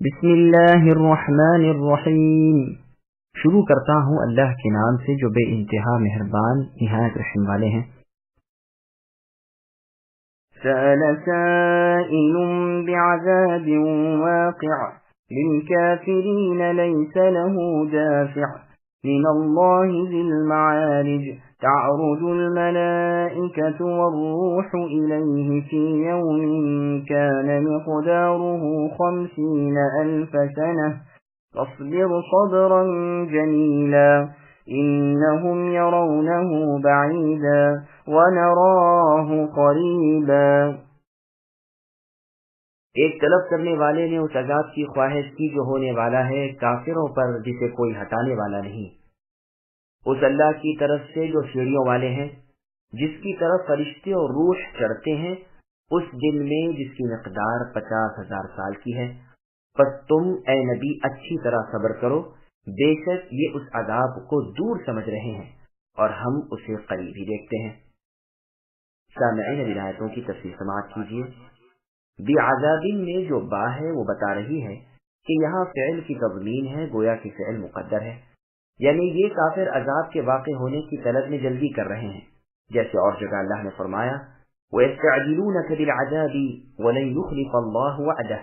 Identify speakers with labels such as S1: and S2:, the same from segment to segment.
S1: بسم اللہ الرحمن الرحیم۔ شروع کرتا ہوں اللہ کے نام سے جو بے انتہا مہربان نہایت رحم والے ہیں۔ سأل سائل بعذاب واقع للكافرين ليس له دافع من الله ذي المعارج تعرج الملائكة والروح إليه في يوم كان مقداره 50,000 سنة فاصبر صبرا جميلا إنهم يرونه بعيدا ونراه قريبا۔ ایک طلب کرنے والے نے اس عذاب کی خواہش کی جو ہونے والا ہے کافروں پر جسے کوئی ہٹانے والا نہیں، اس اللہ کی طرف سے جو سیڑھیوں والے ہیں، جس کی طرف فرشتے اور روح چڑھتے ہیں، اس دن میں جس کی مقدار 50,000 سال کی ہے۔ پس تم اے نبی اچھی طرح صبر کرو، بے شک یہ اس عذاب کو دور سمجھ رہے ہیں اور ہم اسے قریب ہی دیکھتے ہیں۔ سامعین ابھی آیتوں کی تفسیر سماعت کیجیے۔ بعذابین میں جو با ہے وہ بتا رہی ہے کہ یہاں فعل کی تضمین ہے، گویا کہ فعل مقدر ہے، یعنی یہ کافر عذاب کے واقع ہونے کی طلب میں جلدی کر رہے ہیں، جیسے اور جگہ اللہ نے فرمایا وَيَسْتَعْجِلُونَكَ بِالْعَذَابِ وَلَنْ يُخْلِفَ اللَّهُ وَعْدَهُ،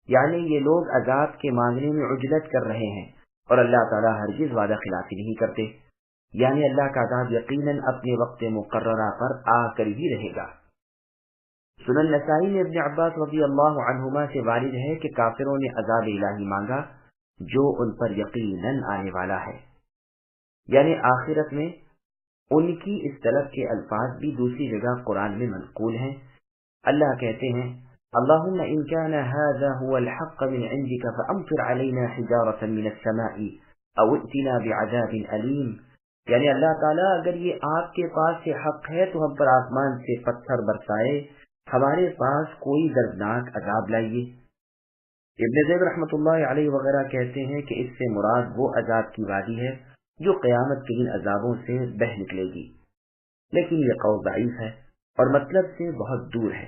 S1: یعنی یہ لوگ عذاب کے مانگنے میں عجلت کر رہے ہیں اور اللہ تعالیٰ ہرگز وعدہ خلافی نہیں کرتے، یعنی اللہ کا عذاب یقیناً اپنے وقت مقررہ پر آ کر ہی رہے گا۔ سنن نسائی میں ابن عباس رضی اللہ عنہما سے وارد ہے کہ کافروں نے عذاب الہی مانگا جو ان پر یقیناً آنے والا ہے، یعنی آخرت میں۔ ان کی اس طلب کے الفاظ بھی دوسری جگہ قرآن میں منقول ہیں۔ اللہ کہتے ہیں اللہم ان کان ھذا ھو الحق من عندک فامطر علینا حجارة من السماء او ائتنا بعذاب علیم، یعنی اللہ تعالیٰ اگر یہ آپ کے پاس سے حق ہے تو ہم پر آسمان سے پتھر برسائے، ہمارے پاس کوئی دردناک عذاب لائیے۔ ابن زید رحمۃ اللہ علیہ وغیرہ کہتے ہیں کہ اس سے مراد وہ عذاب کی وادی ہے جو قیامت کے ان عذابوں سے بہ نکلے گی، لیکن یہ قول ضعیف ہے اور مطلب سے بہت دور ہے۔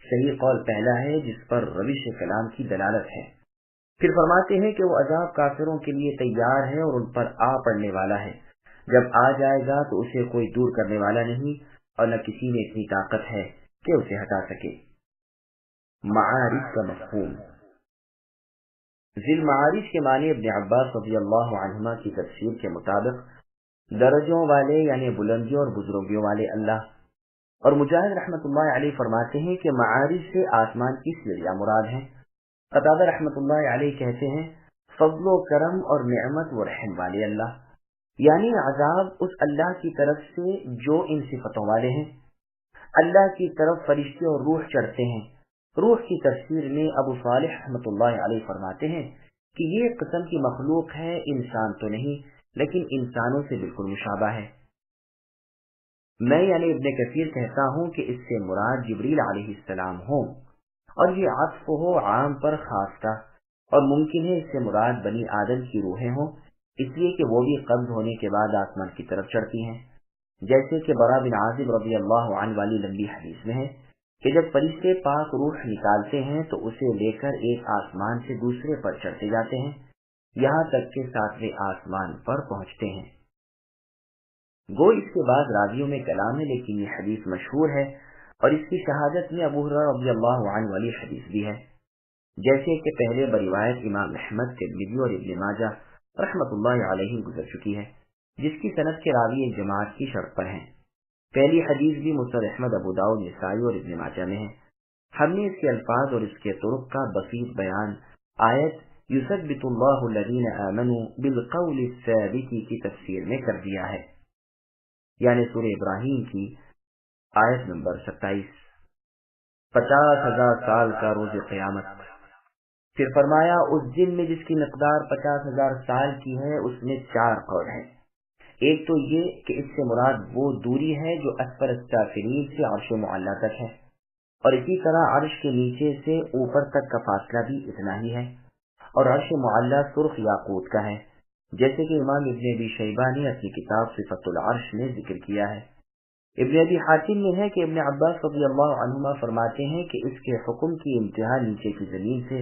S1: صحیح قول پہلا ہے جس پر روش کلام کی دلالت ہے۔ پھر فرماتے ہیں کہ وہ عذاب کافروں کے لیے تیار ہے اور ان پر آ پڑنے والا ہے، جب آ جائے گا تو اسے کوئی دور کرنے والا نہیں اور نہ کسی میں اتنی طاقت ہے کہ اسے ہٹا سکے۔ معارج کا مفہوم۔ ذی المعارج کے معنی ابن عباس رضی اللہ عنہما کی تفسیر کے مطابق درجوں والے یعنی بلندیوں اور بزرگیوں والے اللہ، اور مجاہد رحمۃ اللہ علیہ فرماتے ہیں کہ معارج سے آسمان کی سیڑھیاں مراد ہیں۔ قتادہ رحمۃ اللہ علیہ کہتے ہیں فضل و کرم اور نعمت و رحم والے اللہ، یعنی عذاب اس اللہ کی طرف سے جو ان صفتوں والے ہیں۔ اللہ کی طرف فرشتے اور روح چڑھتے ہیں۔ روح کی تفسیر میں ابو صالح رحمۃ اللہ علیہ فرماتے ہیں کہ یہ قسم کی مخلوق ہے، انسان تو نہیں لیکن انسانوں سے بالکل مشابہ ہے۔ میں یعنی ابن کثیر کہتا ہوں کہ اس سے مراد جبریل علیہ السلام ہوں، اور یہ عطف ہو عام پر خاص کا، اور ممکن ہے اس سے مراد بنی آدم کی روحیں ہوں، اس لیے کہ وہ بھی قبض ہونے کے بعد آسمان کی طرف چڑھتی ہیں، جیسے کہ برا بن عازب رضی اللہ عنہ والی لمبی حدیث میں ہے کہ جب فرشتے پاک روح نکالتے ہیں تو اسے لے کر ایک آسمان سے دوسرے پر چڑھتے جاتے ہیں یہاں تک کہ 7ویں آسمان پر پہنچتے ہیں۔ گو اس کے بعد راویوں میں کلام ہے، لیکن یہ حدیث مشہور ہے اور اس کی شہادت میں ابو ہریرہ رضی اللہ عنہ والی حدیث بھی ہے، جیسے کہ پہلے بروایت امام احمد، ترمذی اور ابن ماجہ رحمۃ اللہ علیہ گزر چکی ہے، جس کی سند کے راوی ایک جماعت کی شرط پر ہیں۔ پہلی حدیث بھی مسند احمد، ابو داؤد، نسائی اور ابن ماجہ میں ہے۔ ہم نے اس کے الفاظ اور اس کے طرق کا بسیط بیان آیت یثبت اللہ الذین آمنوا بالقول الثابت کی تفسیر میں کر دیا ہے، یعنی سورہ ابراہیم کی آیت نمبر 27، 50,000 سال کا روز قیامت۔ پھر فرمایا اس دن میں جس کی مقدار 50,000 سال کی ہے اس میں 4 قول ہیں۔ ایک تو یہ کہ اس سے مراد وہ دوری ہے جو اسفل السافلین سے عرش معلی تک ہے، اور اسی طرح عرش کے نیچے سے اوپر تک کا فاصلہ بھی اتنا ہی ہے، اور عرش معلی سرخ یاقوت کا ہے، جیسے کہ امام ابن ابی شیبہ نے اپنی کتاب صفت العرش میں ذکر کیا ہے۔ ابن ابی حاتم میں ہے کہ ابن عباس رضی اللہ عنہما فرماتے ہیں کہ اس کے حکم کی انتہا نیچے کی زمین سے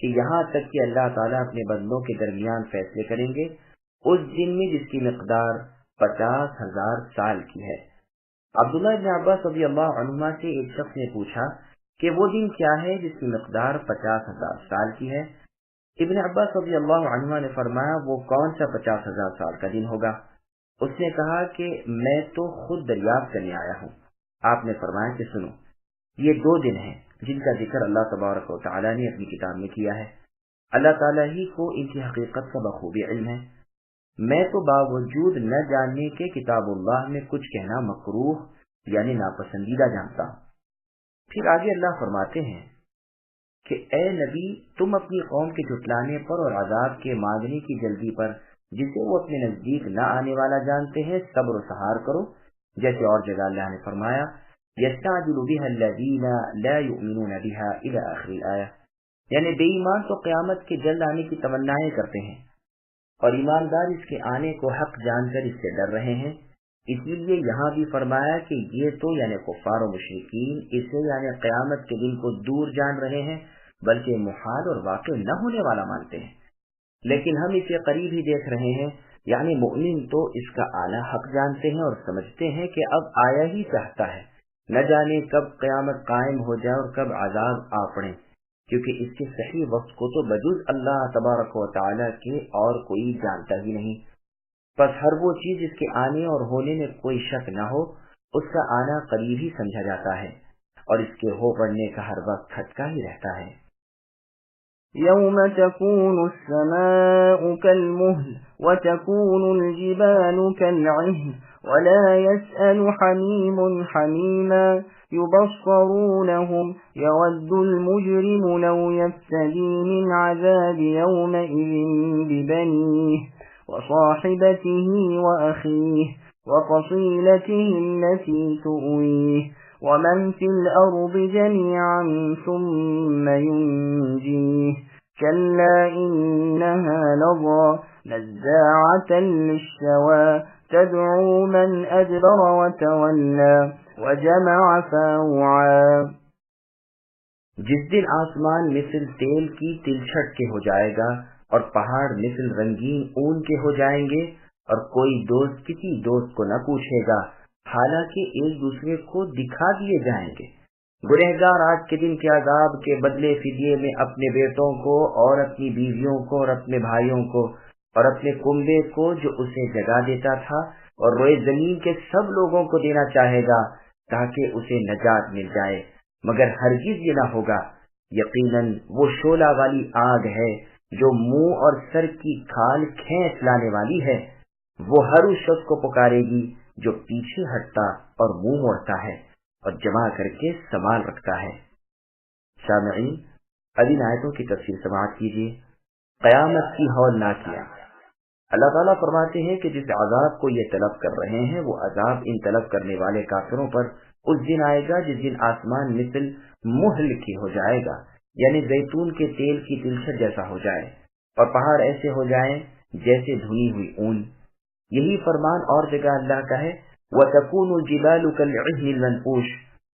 S1: کہ یہاں تک کہ اللہ تعالیٰ اپنے بندوں کے درمیان فیصلے کریں گے اس دن میں جس کی مقدار 50,000 سال کی ہے۔ عبداللہ ابن عباس رضی اللہ عنہما سے ایک شخص نے پوچھا کہ وہ دن کیا ہے جس کی مقدار 50,000 سال کی ہے؟ ابن عباس رضی اللہ عنہما نے فرمایا وہ کون سا 50,000 سال کا دن ہوگا؟ اس نے کہا کہ میں تو خود دریافت کرنے آیا ہوں۔ آپ نے فرمایا کہ سنو، یہ 2 دن ہیں جن کا ذکر اللہ تبارک و تعالیٰ نے اپنی کتاب میں کیا ہے۔ اللہ تعالیٰ ہی کو ان کی حقیقت کا بخوبی علم ہے۔ میں تو باوجود نہ جاننے کے کتاب اللہ میں کچھ کہنا مکروہ یعنی ناپسندیدہ جانتا ہوں۔ پھر آگے اللہ فرماتے ہیں کہ اے نبی، تم اپنی قوم کے جھٹلانے پر اور عذاب کے مانگنے کی جلدی پر جسے وہ اپنے نزدیک نہ آنے والا جانتے ہیں صبر و سہار کرو، جیسے اور جگہ اللہ نے فرمایا یستعجل بها الذین لا یؤمنون بها الى آخر الآیہ، یعنی بے ایمان تو قیامت کے جلد آنے کی تمنائیں کرتے ہیں اور ایماندار اس کے آنے کو حق جان کر اس سے ڈر رہے ہیں۔ اسی لیے یہاں بھی فرمایا کہ یہ تو یعنی کفار و مشرکین اسے یعنی قیامت کے دن کو دور جان رہے ہیں بلکہ محال اور واقع نہ ہونے والا مانتے ہیں، لیکن ہم اسے قریب ہی دیکھ رہے ہیں، یعنی مؤمن تو اس کا آنا حق جانتے ہیں اور سمجھتے ہیں کہ اب آیا ہی چاہتا ہے، نہ جانے کب قیامت قائم ہو جائے اور کب عذاب آ پڑے، کیونکہ اس کے صحیح وقت کو تو بجز اللہ تبارک و تعالی کے اور کوئی جانتا ہی نہیں۔ بس ہر وہ چیز جس کے آنے اور ہونے میں کوئی شک نہ ہو اس کا آنا قریب ہی سمجھا جاتا ہے اور اس کے ہو پڑنے کا ہر وقت کھٹکا ہی رہتا ہے۔
S2: يوم تكون السماء كالمهل وتكون الجبال كالعهن ولا يسأل حميم حميما يبصرونهم يود المجرم لو يفتدي من عذاب يومئذ ببنيه وصاحبته وأخيه وفصيلته التي تؤويه ومن في الأرض جميعا ثم ينجيه كلا إنها لظى نزاعة للشوى تدعو من أدبر وتولى وجمع فاوعى۔
S1: جس دن آسمان مثل تیل کی تلچھٹ کے ہو جائے گا اور پہاڑ مثل رنگین اون کے ہو جائیں گے اور کوئی دوست کسی دوست کو نہ پوچھے گا حالانکہ ایک دوسرے کو دکھا دیے جائیں گے۔ گنہگار آج کے دن کے عذاب کے بدلے فدیے میں اپنے بیٹوں کو اور اپنی بیویوں کو اور اپنے بھائیوں کو اور اپنے کنبے کو جو اسے جگا دیتا تھا اور روئے زمین کے سب لوگوں کو دینا چاہے گا تاکہ اسے نجات مل جائے، مگر ہرگز یہ نہ ہوگا۔ یقیناً وہ شعلہ والی آگ ہے جو منہ اور سر کی کھال کھینچ لانے والی ہے، وہ ہر اس شخص کو پکارے گی جو پیچھے ہٹتا اور منہ موڑتا ہے اور جمع کر کے سنبھال رکھتا ہے۔ سامعین، اب ان آیتوں کی تفسیر سماعت کیجیے۔ قیامت کی ہولناکیاں۔ اللہ تعالیٰ فرماتے ہیں کہ جس عذاب کو یہ طلب کر رہے ہیں وہ عذاب ان طلب کرنے والے کافروں پر اس دن آئے گا جس دن آسمان مثل مہل کی ہو جائے گا، یعنی زیتون کے تیل کی تلچھٹ جیسا ہو جائے، اور پہاڑ ایسے ہو جائیں جیسے دھنی ہوئی اون۔ یہی فرمان اور جگہ اللہ کا ہے وَتَكُونُ الْجِبَالُ كَالْعِهْنِ الْمَنْفُوشِ۔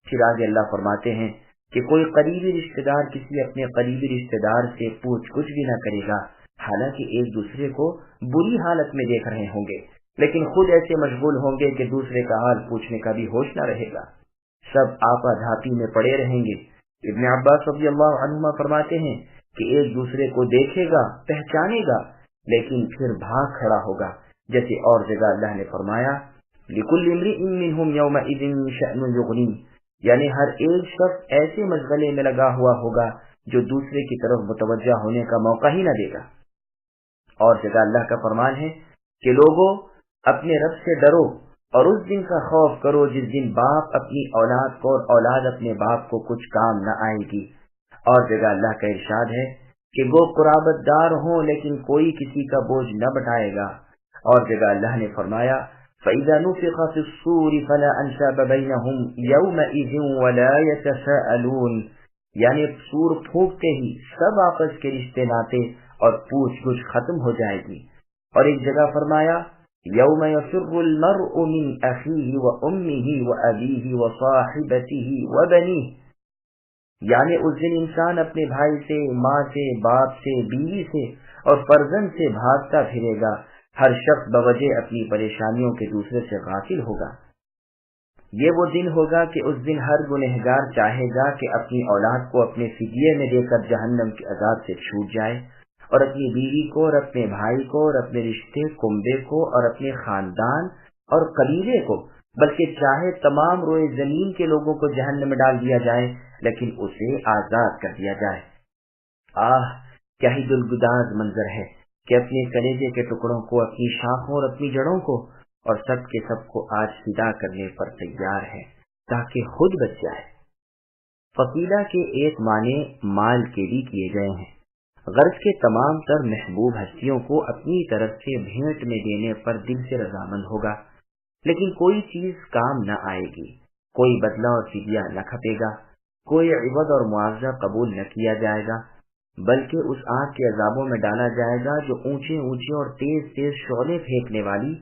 S1: پھر آگے اللہ فرماتے ہیں کہ کوئی قریبی رشتہ دار کسی اپنے قریبی رشتہ دار سے پوچھ کچھ بھی نہ کرے گا، حالانکہ ایک دوسرے کو بری حالت میں دیکھ رہے ہوں گے، لیکن خود ایسے مشغول ہوں گے کہ دوسرے کا حال پوچھنے کا بھی ہوش نہ رہے گا، سب آپا دھاپی میں پڑے رہیں گے۔ ابن عباس رضی اللہ عنہما فرماتے ہیں کہ ایک دوسرے کو دیکھے گا، پہچانے گا، لیکن پھر بھاگ کھڑا ہوگا، جیسے اور جگہ اللہ نے فرمایا لِكُلِّ امْرِئٍ مِّنْهُمْ يَوْمَئِذٍ شَأْنٌ يُغْنِيهِ، یعنی ہر ایک شخص ایسے مشغلے میں لگا ہوا ہوگا جو دوسرے کی طرف متوجہ ہونے کا موقع ہی نہ دے گا۔ اور جگہ اللہ کا فرمان ہے کہ لوگوں اپنے رب سے ڈرو اور اس دن کا خوف کرو جس دن باپ اپنی اولاد کو اور اولاد اپنے باپ کو کچھ کام نہ آئے گی۔ اور جگہ اللہ کا ارشاد ہے کہ وہ قرابت دار ہوں لیکن کوئی کسی کا بوجھ نہ بٹائے گا۔ اور جگہ اللہ نے فرمایا فَإِذَا نُفِخَ فِي الصُّورِ فَلَا أَنْسَابَ بَيْنَهُمْ يَوْمَئِذٍ وَلَا يَتَسَاءَلُونَ، یعنی سور پھونکتے ہی سب آپس کے رشتے ناتے اور پوچھ گچھ ختم ہو جائے گی۔ اور ایک جگہ فرمایا یوم یفر المرء من اخیہ وامہ وابیہ وصاحبتہ وبنیہ، یعنی اس دن انسان اپنے بھائی سے، ماں سے، باپ سے، بیوی سے اور فرزند سے بھاگتا پھرے گا، ہر شخص بوجہ اپنی پریشانیوں کے دوسرے سے غافل ہوگا۔ یہ وہ دن ہوگا کہ اس دن ہر گنہگار چاہے گا کہ اپنی اولاد کو اپنے فدیے میں دے کر جہنم کے عذاب سے چھوٹ جائے، اور اپنی بیوی کو اور اپنے بھائی کو اور اپنے رشتے کنبے کو اور اپنے خاندان اور قبیلے کو، بلکہ چاہے تمام روئے زمین کے لوگوں کو جہنم میں ڈال دیا جائے لیکن اسے آزاد کر دیا جائے۔ آہ کیا ہی دلگداز منظر ہے کہ اپنے کلیجے کے ٹکڑوں کو، اپنی شاخوں اور اپنی جڑوں کو اور سب کے سب کو آج فدا کرنے پر تیار ہے تاکہ خود بچ جائے۔ فقیلہ کے ایک معنی مال کے لیے کیے گئے ہیں۔ غرض کے تمام تر محبوب ہستیوں کو اپنی طرف سے بھیٹ میں دینے پر دل سے رضامند ہوگا، لیکن کوئی چیز کام نہ آئے گی، کوئی بدلہ اور فدیہ نہ کھپے گا، کوئی عوض اور معاوضہ قبول نہ کیا جائے گا، بلکہ اس آگ کے عذابوں میں ڈالا جائے گا جو اونچے اونچے اور تیز تیز شعلے پھینکنے والی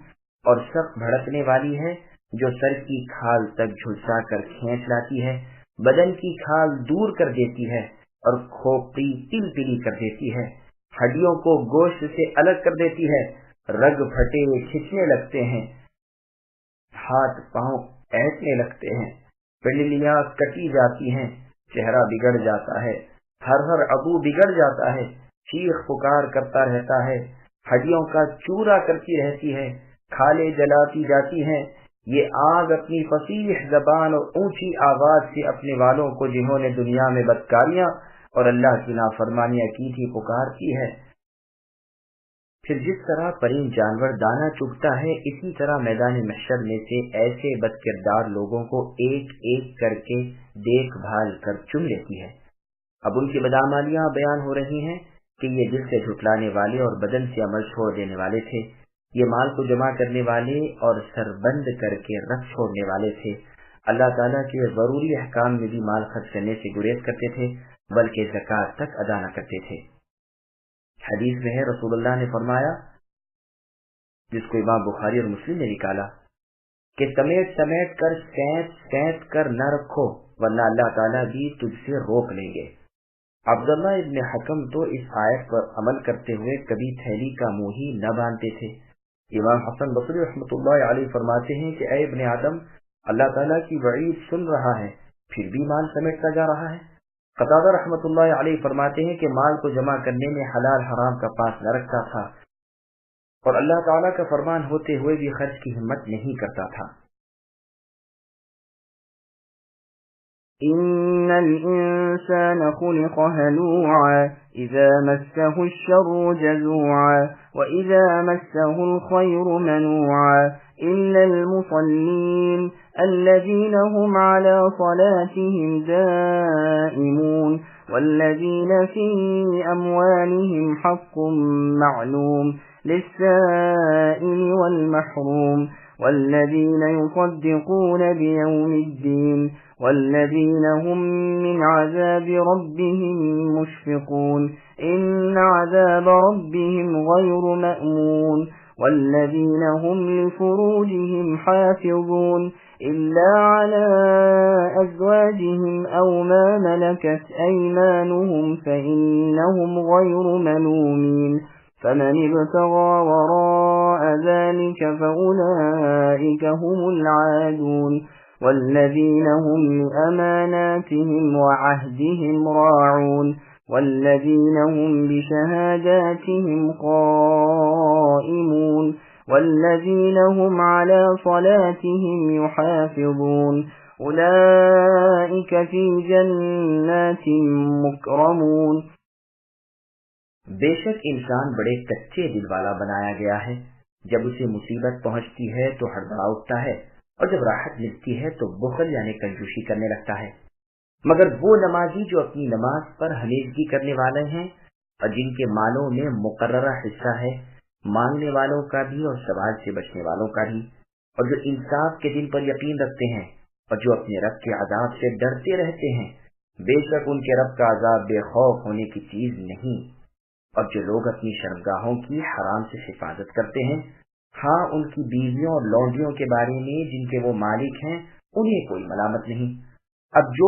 S1: اور سخت بھڑکنے والی ہے، جو سر کی کھال تک جھلسا کر کھینچ لاتی ہے، بدن کی کھال دور کر دیتی ہے اور کھوپڑی تل تلی کر دیتی ہے، ہڈیوں کو گوشت سے الگ کر دیتی ہے، رگ پھٹے کھچنے لگتے ہیں، ہاتھ پاؤں ایٹنے لگتے ہیں، پنڈلیاں کٹی جاتی ہیں، چہرہ بگڑ جاتا ہے، ہر عضو بگڑ جاتا ہے، چیخ پکار کرتا رہتا ہے، ہڈیوں کا چورا کرتی رہتی ہے، کھالیں جلاتی جاتی ہیں۔ یہ آگ اپنی فصیح زبان اور اونچی آواز سے اپنے والوں کو جنہوں نے دنیا میں بدکاریاں اور اللہ کی نافرمانیاں کی تھی پکارتی ہے۔ پھر جس طرح پرند جانور دانہ چگتا ہے، اسی طرح میدان محشر میں سے ایسے بد کردار لوگوں کو ایک ایک کر کے دیکھ بھال کر چن لیتی ہے۔ اب ان کی بدعمالیاں بیان ہو رہی ہیں کہ یہ دل سے جھٹلانے والے اور بدن سے عمل چھوڑ دینے والے تھے، یہ مال کو جمع کرنے والے اور سربند کر کے رکھ چھوڑنے والے تھے، اللہ تعالیٰ کے ضروری احکام میں بھی مال خرچ کرنے سے گریز کرتے تھے، بلکہ زکوٰۃ تک ادا نہ کرتے تھے۔ حدیث میں ہے رسول اللہ نے فرمایا، جس کو امام بخاری اور مسلم نے نکالا، کہ سمیٹ سمیٹ کر سینت سینت کر نہ رکھو ورنہ اللہ تعالیٰ بھی تجھ سے روک لیں گے۔ عبداللہ ابن حکم تو اس آیت پر عمل کرتے ہوئے کبھی تھیلی کا منہ ہی نہ باندھتے تھے۔ امام حسن بصری رحمۃ اللہ علیہ فرماتے ہیں کہ اے ابن آدم، اللہ تعالیٰ کی وعید سن رہا ہے پھر بھی مال سمیٹتا جا رہا ہے۔ قتادہ رحمۃ اللہ علیہ فرماتے ہیں کہ مال کو جمع کرنے میں حلال حرام کا پاس نہ رکھتا تھا اور اللہ تعالیٰ کا فرمان ہوتے ہوئے بھی خرچ کی ہمت نہیں کرتا تھا۔
S2: إن الإنسان خلق هلوعا إذا مسه الشر جزوعا وإذا مسه الخير منوعا إلا المصلين الذين هم على صلاتهم دائمون والذين في أموالهم حق معلوم للسائل والمحروم والذين يصدقون بيوم الدين والذين هم من عذاب ربهم مشفقون إن عذاب ربهم غير مأمون والذين هم لفروجهم حافظون إلا على أزواجهم أو ما ملكت أيمانهم فإنهم غير ملومين فمن ابتغى وراء ذلك فأولئك هم العادون والذين هم لأماناتهم وعهدهم راعون والذين هم بشهاداتهم قائمون والذين هم على صلاتهم يحافظون أولئك في جنات مكرمون۔
S1: بے شک انسان بڑے کچے دل والا بنایا گیا ہے، جب اسے مصیبت پہنچتی ہے تو ہڑبڑا اٹھتا ہے اور جب راحت ملتی ہے تو بخل یعنی کنجوسی کرنے لگتا ہے۔ مگر وہ نمازی جو اپنی نماز پر ہمیشگی کرنے والے ہیں اور جن کے مالوں میں مقررہ حصہ ہے، مانگنے والوں کا بھی اور سوال سے بچنے والوں کا بھی، اور جو انصاف کے دن پر یقین رکھتے ہیں اور جو اپنے رب کے عذاب سے ڈرتے رہتے ہیں، بے شک ان کے رب کا عذاب بے خوف ہونے کی چیز نہیں۔ اور جو لوگ اپنی شرمگاہوں کی حرام سے حفاظت کرتے ہیں، ہاں ان کی بیویوں اور لونڈیوں کے بارے میں جن کے وہ مالک ہیں انہیں کوئی ملامت نہیں، اب جو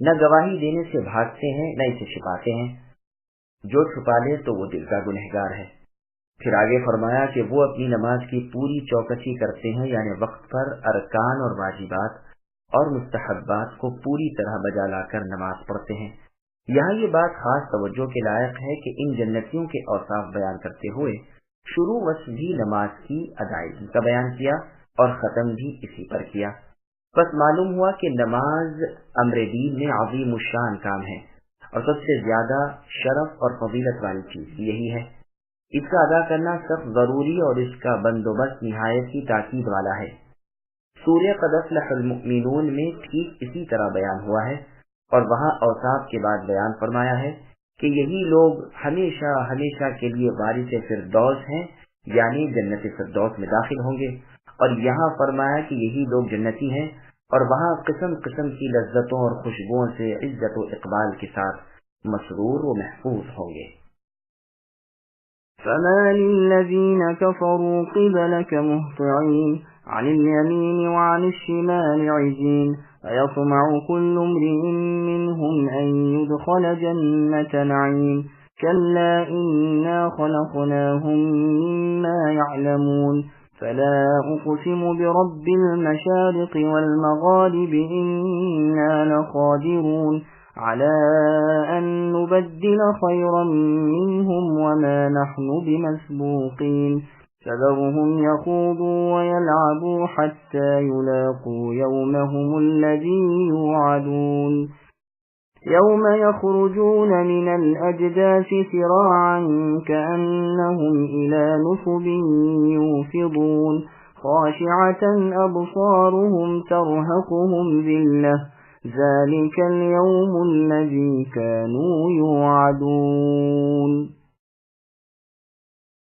S1: نہ گواہی دینے سے بھاگتے ہیں نہ اسے چھپاتے ہیں، جو چھپا لے تو وہ دل کا گنہگار ہے۔ پھر آگے فرمایا کہ وہ اپنی نماز کی پوری چوکسی کرتے ہیں، یعنی وقت پر ارکان اور واجبات اور مستحبات کو پوری طرح بجا لا کر نماز پڑھتے ہیں۔ یہاں یہ بات خاص توجہ کے لائق ہے کہ ان جنتیوں کے اوصاف بیان کرتے ہوئے شروع وصف بھی نماز کی ادائیگی کا بیان کیا اور ختم بھی اسی پر کیا۔ بس معلوم ہوا کہ نماز امر دین میں عظیم الشان کام ہے اور سب سے زیادہ شرف اور فضیلت والی چیز یہی ہے۔ اس کا ادا کرنا سخت ضروری اور اس کا بندوبست نہایت ہی تاکید والا ہے۔ سورہ قد افلح المؤمنون میں ٹھیک اسی طرح بیان ہوا ہے، اور وہاں اوصاف کے بعد بیان فرمایا ہے کہ یہی لوگ ہمیشہ ہمیشہ کے لیے وارث فردوس ہیں، یعنی جنت فردوس میں داخل ہوں گے، اور یہاں فرمایا کہ یہی لوگ جنتی ہیں اور وہاں قسم قسم کی لذتوں اور خوشبوؤں سے عزت و اقبال کے ساتھ مسرور و محفوظ ہوں گے۔
S2: فما للذين كفروا قبلك مهطعين عن اليمين وعن الشمال عزين أيطمع كل امرئ منهم أن يدخل جنة نعيم كلا إنا خلقناهم مما يعلمون فلا أقسم برب المشارق والمغارب إنا لقادرون على أن نبدل خيرا منهم وما نحن بمسبوقين فذرهم يخوضوا ويلعبوا حتى يلاقوا يومهم الذي يوعدون يوم يخرجون من الأجداث سراعا كأنهم إلى نصب يوفضون خاشعة أبصارهم ترهقهم ذلة ذلك اليوم الذي كانوا يوعدون۔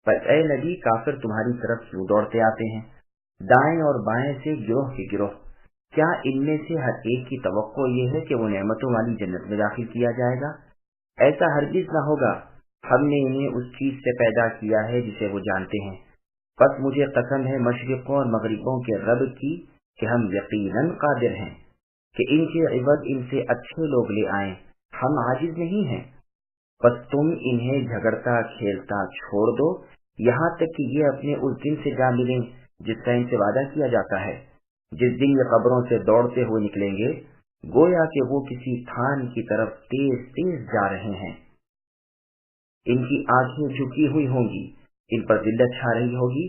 S1: بس اے نبی، کافر تمہاری طرف کیوں دوڑتے آتے ہیں، دائیں اور بائیں سے گروہ کے گروہ؟ کیا ان میں سے ہر ایک کی توقع یہ ہے کہ وہ نعمتوں والی جنت میں داخل کیا جائے گا؟ ایسا ہرگز نہ ہوگا۔ ہم نے انہیں اس چیز سے پیدا کیا ہے جسے وہ جانتے ہیں، بس مجھے قسم ہے مشرقوں اور مغربوں کے رب کی کہ ہم یقیناً قادر ہیں کہ ان کے عوض ان سے اچھے لوگ لے آئیں۔ ہم عاجز نہیں ہیں، بس تم انہیں جھگڑتا کھیلتا چھوڑ دو یہاں تک کہ یہ اپنے اس دن سے جا ملیں جس کا ان سے وعدہ کیا جاتا ہے، جس دن یہ قبروں سے دوڑتے ہوئے نکلیں گے گویا کہ وہ کسی تھان کی طرف تیز تیز جا رہے ہیں۔ ان کی آنکھیں جھکی ہوئی ہوں گی، ان پر ذلت چھا رہی ہوگی۔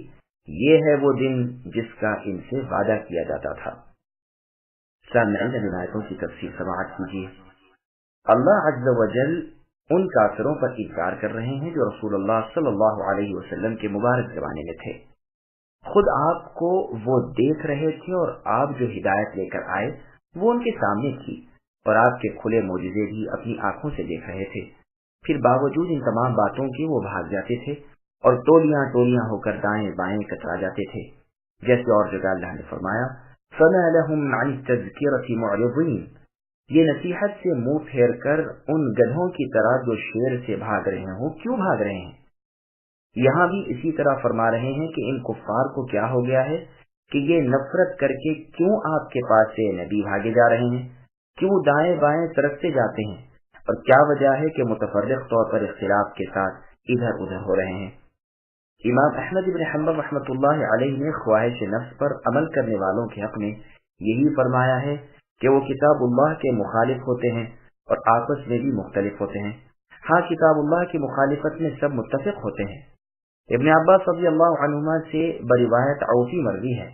S1: یہ ہے وہ دن جس کا ان سے وعدہ کیا جاتا تھا۔ سامعین، آیتوں کی تفسیر سماعت کیجیے۔ اللہ عز و جل ان کافروں پر انکار کر رہے ہیں جو رسول اللہ صلی اللہ علیہ وسلم کے مبارک زمانے میں تھے۔ خود آپ کو وہ دیکھ رہے تھے اور آپ جو ہدایت لے کر آئے وہ ان کے سامنے تھی، اور آپ کے کھلے معجزے بھی اپنی آنکھوں سے دیکھ رہے تھے۔ پھر باوجود ان تمام باتوں کے وہ بھاگ جاتے تھے اور ٹولیاں ٹولیاں ہو کر دائیں بائیں کترا جاتے تھے، جیسے اور جگہ اللہ نے فرمایا فَمَا لَهُمْ عَنِ التَّذْكِرَةِ مُعْرِضِينَ، یہ نصیحت سے منہ پھیر کر ان گدھوں کی طرح جو شیر سے بھاگ رہے ہوں کیوں بھاگ رہے ہیں۔ یہاں بھی اسی طرح فرما رہے ہیں کہ ان کفار کو کیا ہو گیا ہے کہ یہ نفرت کر کے کیوں آپ کے پاس سے نبی بھاگے جا رہے ہیں، کیوں دائیں بائیں سرکتے جاتے ہیں، اور کیا وجہ ہے کہ متفرق طور پر اختلاف کے ساتھ ادھر ادھر ہو رہے ہیں۔ امام احمد بن حنبل رحمۃ اللہ علیہ نے خواہش نفس پر عمل کرنے والوں کے حق میں یہی فرمایا ہے کہ وہ کتاب اللہ کے مخالف ہوتے ہیں اور آپس میں بھی مختلف ہوتے ہیں۔ ہاں، کتاب اللہ کی مخالفت میں سب متفق ہوتے ہیں۔ ابن عباس رضی اللہ عنہما سے بروایت عوفی مروی ہے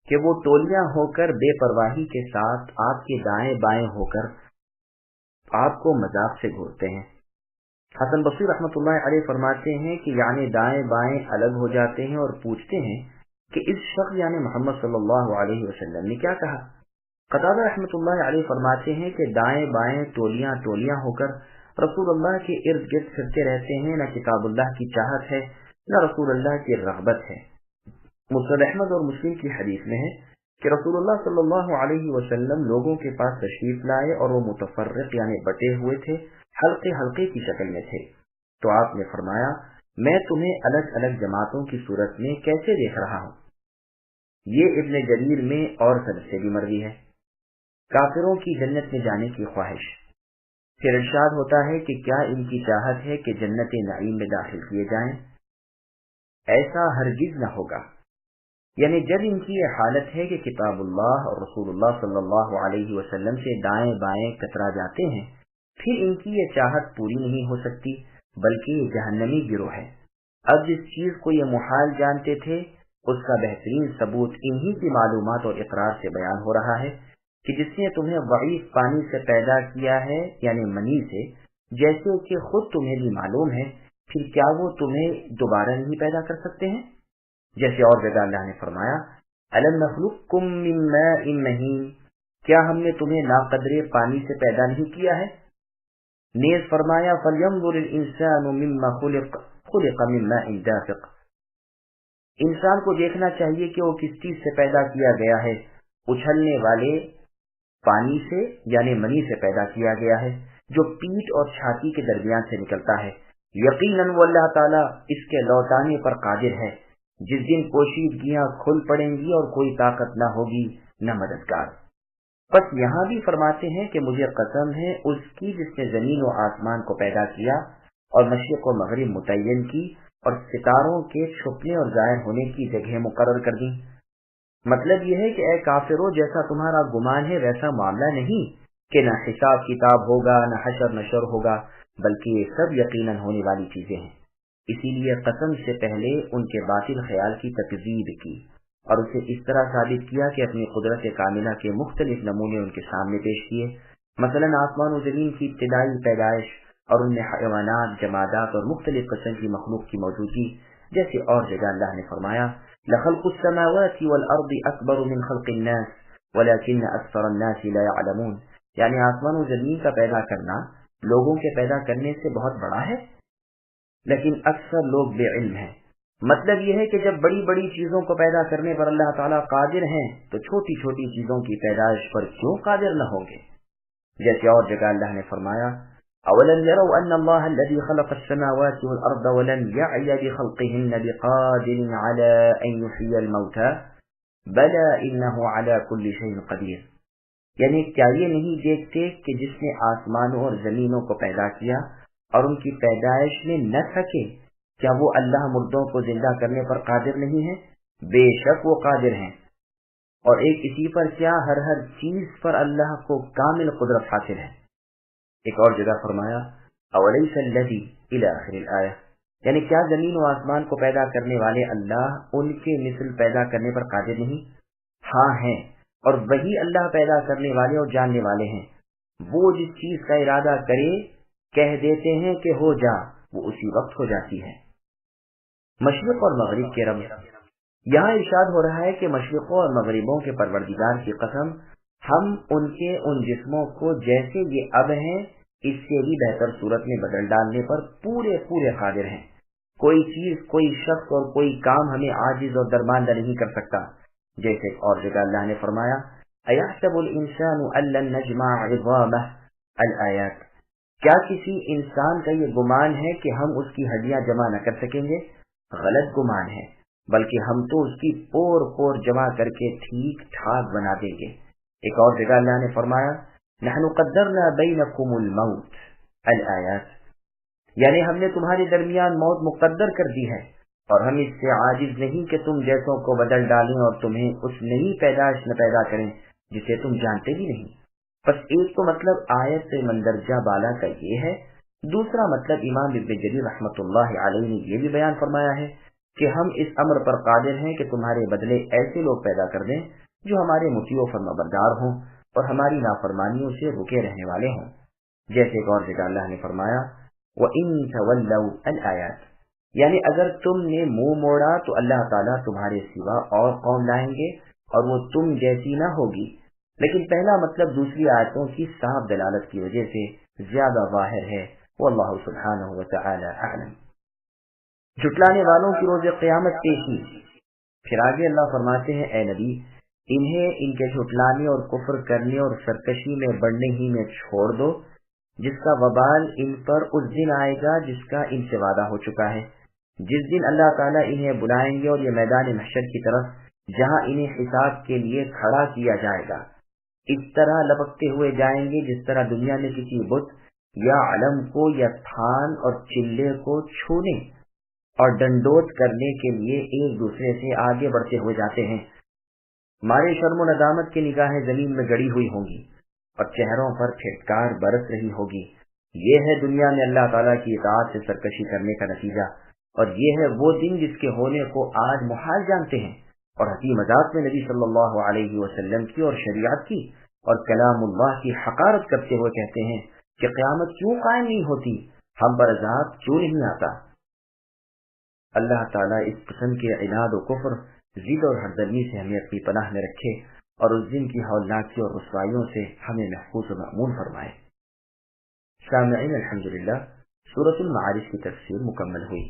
S1: کہ وہ ٹولیاں ہو کر بے پرواہی کے ساتھ آپ کے دائیں بائیں ہو کر آپ کو مذاق سے گھورتے ہیں۔ حسن بصری رحمۃ اللہ علیہ فرماتے ہیں کہ یعنی دائیں بائیں الگ ہو جاتے ہیں اور پوچھتے ہیں کہ اس شخص یعنی محمد صلی اللہ علیہ وسلم نے کیا کہا۔ قتادہ رحمۃ اللہ علیہ فرماتے ہیں کہ دائیں بائیں ٹولیاں ٹولیاں ہو کر رسول اللہ کے ارد گرد پھرتے رہتے ہیں، نہ کتاب اللہ کی چاہت ہے نہ رسول اللہ کی رغبت ہے۔ مسند احمد اور مسلم کی حدیث میں ہے کہ رسول اللہ صلی اللہ علیہ وسلم لوگوں کے پاس تشریف لائے اور وہ متفرق یعنی بٹے ہوئے تھے، حلقے حلقے کی شکل میں تھے، تو آپ نے فرمایا میں تمہیں الگ الگ جماعتوں کی صورت میں کیسے دیکھ رہا ہوں۔ یہ ابن جریر میں اور سند سے بھی مروی ہے۔ کافروں کی جنت میں جانے کی خواہش۔ پھر ارشاد ہوتا ہے کہ کیا ان کی چاہت ہے کہ جنت نعیم میں داخل کیے جائیں؟ ایسا ہرگز نہ ہوگا۔ یعنی جب ان کی یہ حالت ہے کہ کتاب اللہ اور رسول اللہ صلی اللہ علیہ وسلم سے دائیں بائیں کترا جاتے ہیں، پھر ان کی یہ چاہت پوری نہیں ہو سکتی، بلکہ یہ جہنمی گروہ ہے۔ اب جس چیز کو یہ محال جانتے تھے اس کا بہترین ثبوت انہی کی معلومات اور اقرار سے بیان ہو رہا ہے کہ جس نے تمہیں ضعیف پانی سے پیدا کیا ہے، یعنی منی سے، جیسے کہ خود تمہیں بھی معلوم ہے، پھر کیا وہ تمہیں دوبارہ نہیں پیدا کر سکتے ہیں؟ جیسے اور جگہ اللہ نے فرمایا أَلَمْ نَخْلُقكُّم مِّن مَّاءٍ مَّهِينٍ، کیا ہم نے تمہیں ناقدرے پانی سے پیدا نہیں کیا ہے؟ نیز فرمایا فَلْيَنظُرِ الْإِنسَانُ مِمَّا خُلِقَ مِن مَّاءٍ دَافِقٍ، انسان کو دیکھنا چاہیے کہ وہ کس چیز سے پیدا کیا گیا ہے، اچھلنے والے پانی سے یعنی منی سے پیدا کیا گیا ہے جو پیٹھ اور چھاتی کے درمیان سے نکلتا ہے۔ یقیناً وہ اللہ تعالیٰ اس کے لوٹانے پر قادر ہے، جس دن پوشیدگیاں کھل پڑیں گی اور کوئی طاقت نہ ہوگی نہ مددگار۔ بس یہاں بھی فرماتے ہیں کہ مجھے قسم ہے اس کی جس نے زمین و آسمان کو پیدا کیا اور مشرق و مغرب متعین کی اور ستاروں کے چھپنے اور ظاہر ہونے کی جگہ مقرر کر دی۔ مطلب یہ ہے کہ اے کافرو، جیسا تمہارا گمان ہے ویسا معاملہ نہیں کہ نہ حساب کتاب ہوگا نہ حشر نشر ہوگا، بلکہ یہ سب یقیناً ہونے والی چیزیں ہیں۔ اسی لیے قسم سے پہلے ان کے باطل خیال کی تکذیب کی اور اسے اس طرح ثابت کیا کہ اپنی قدرت کاملہ کے مختلف نمونے ان کے سامنے پیش کیے، مثلا آسمان و زمین کی ابتدائی پیدائش اور ان میں حیوانات، جمادات اور مختلف قسم کی مخلوق کی موجودگی۔ جیسے اور جگہ اللہ نے فرمایا لَخَلْقُ السَّمَاوَاتِ وَالْأَرْضِ أَكْبَرُ مِنْ خَلْقِ النَّاسِ وَلَكِنَّ أَكْثَرَ النَّاسِ لَا يَعْلَمُونَ، یعنی آسمان و زمین کا پیدا کرنا لوگوں کے پیدا کرنے سے بہت بڑا ہے، لیکن اکثر لوگ بے علم ہیں۔ مطلب یہ ہے کہ جب بڑی بڑی چیزوں کو پیدا کرنے پر اللہ تعالیٰ قادر ہیں تو چھوٹی چھوٹی چیزوں کی پیدائش پر کیوں قادر نہ ہوں گے؟ جیسے اور جگہ اللہ نے فرمایا أَوَلَمْ يَرَوْا أَنَّ اللَّهَ الَّذِي خَلَقَ السَّمَاوَاتِ وَالْأَرْضَ وَلَمْ يَعْيَ بِخَلْقِهِنَّ بِقَادِرٍ عَلَىٰ أَن يُحْيِيَ الْمَوْتَىٰ بَلَىٰ إِنَّهُ عَلَىٰ كُلِّ شَيْءٍ قَدِيرٌ، یعنی کیا یہ نہیں دیکھتے کہ جس نے آسمانوں اور زمینوں کو پیدا کیا اور ان کی پیدائش میں نہ تھکے، کیا وہ اللہ مردوں کو زندہ کرنے پر قادر نہیں ہے؟ بے شک وہ قادر ہیں، اور ایک اسی پر کیا ہر چیز پر اللہ کو کامل قدرت حاصل ہے۔ ایک اور جگہ فرمایا أَوَلَيْسَ الَّذِي إِلَى آخِرِ الْآيَةِ، یعنی کیا زمین و آسمان کو پیدا کرنے والے اللہ ان کے مثل پیدا کرنے پر قادر نہیں؟ ہاں ہیں، اور وہی اللہ پیدا کرنے والے اور جاننے والے ہیں۔ وہ جس چیز کا ارادہ کرے کہہ دیتے ہیں کہ ہو جا، وہ اسی وقت ہو جاتی ہے۔ مشرق اور مغرب کے رب، یہاں ارشاد ہو رہا ہے کہ مشرقوں اور مغربوں کے پروردگار کی قسم، ہم ان کے ان جسموں کو جیسے یہ اب ہیں اس سے بھی بہتر صورت میں بدل ڈالنے پر پورے قادر ہیں۔ کوئی چیز، کوئی شخص اور کوئی کام ہمیں عاجز اور درماندہ نہیں کر سکتا۔ جیسے اور جگہ اللہ نے فرمایا أَيَحْسَبُ الْإِنسَانُ أَن لَّن نَّجْمَعَ عِظَامَهُ الْآيَاتِ، کیا کسی انسان کا یہ گمان ہے کہ ہم اس کی ہڈیاں جمع نہ کر سکیں گے؟ غلط گمان ہے، بلکہ ہم تو اس کی پور جمع کر کے ٹھیک ٹھاک بنا دیں گے۔ ایک اور جگہ اللہ نے فرمایا نحن قدرنا بینکم الموت الآیات، یعنی ہم نے تمہارے درمیان موت مقدر کر دی ہے، اور ہم اس سے عاجز نہیں کہ تم جیسوں کو بدل ڈالیں اور تمہیں اس نئی پیدائش میں پیدا کریں جسے تم جانتے بھی نہیں۔ بس ایک تو مطلب آیت سے مندرجہ بالا کا یہ ہے، دوسرا مطلب امام ابن جریر رحمۃ اللہ علیہ نے یہ بھی بیان فرمایا ہے کہ ہم اس امر پر قادر ہیں کہ تمہارے بدلے ایسے لوگ پیدا کر دیں جو ہمارے مطیع و فرمانبردار ہوں اور ہماری نافرمانیوں سے رکے رہنے والے ہوں۔ جیسے ایک اور جگہ اللہ نے فرمایا وَإِن تَوَلَّوْا الْآيَاتِ، یعنی اگر تم نے منہ موڑا تو اللہ تعالیٰ تمہارے سوا اور قوم لائیں گے اور وہ تم جیسی نہ ہوگی۔ لیکن پہلا مطلب دوسری آیتوں کی صاف دلالت کی وجہ سے زیادہ ظاہر ہے، واللہ سبحانہ وتعالی اعلم۔ جھٹلانے والوں کی روز قیامت پیشی۔ پھر آگے اللہ فرماتے ہیں اے نبی، انہیں ان کے جھٹلانے اور کفر کرنے اور سرکشی میں بڑھنے ہی میں چھوڑ دو، جس کا وبال ان پر اس دن آئے گا جس کا ان سے وعدہ ہو چکا ہے، جس دن اللہ تعالیٰ انہیں بلائیں گے اور یہ میدان محشر کی طرف جہاں انہیں حساب کے لیے کھڑا کیا جائے گا۔ اس طرح لپکتے ہوئے جائیں گے جس طرح دنیا میں کسی بت یا علم کو یا تھان اور چلے کو چھونے اور ڈنڈوت کرنے کے لیے ایک دوسرے سے آگے بڑھتے ہوئے جاتے ہیں۔ مارے شرم و ندامت کی نگاہیں زمین میں گڑی ہوئی ہوں گی اور چہروں پر پھٹکار برس رہی ہوگی۔ یہ ہے دنیا میں اللہ تعالیٰ کی اطاعت سے سرکشی کرنے کا نتیجہ، اور یہ ہے وہ دن جس کے ہونے کو آج محال جانتے ہیں، اور ہنسی مذاق میں نبی صلی اللہ علیہ وسلم کی اور شریعت کی اور کلام اللہ کی حقارت کرتے ہوئے کہتے ہیں کہ قیامت کیوں قائم نہیں ہوتی، ہم پر عذاب کیوں نہیں آتا۔ اللہ تعالیٰ اس قسم کے عناد و کفر، ضد اور ہردرمی سے ہمیں اپنی پناہ میں رکھے، اور اس دن کی ہولناکی اور رسوائیوں سے ہمیں محفوظ و مأمون فرمائے۔ سامعین، الحمدللہ سورۃ المعارج کی تفسیر مکمل ہوئی۔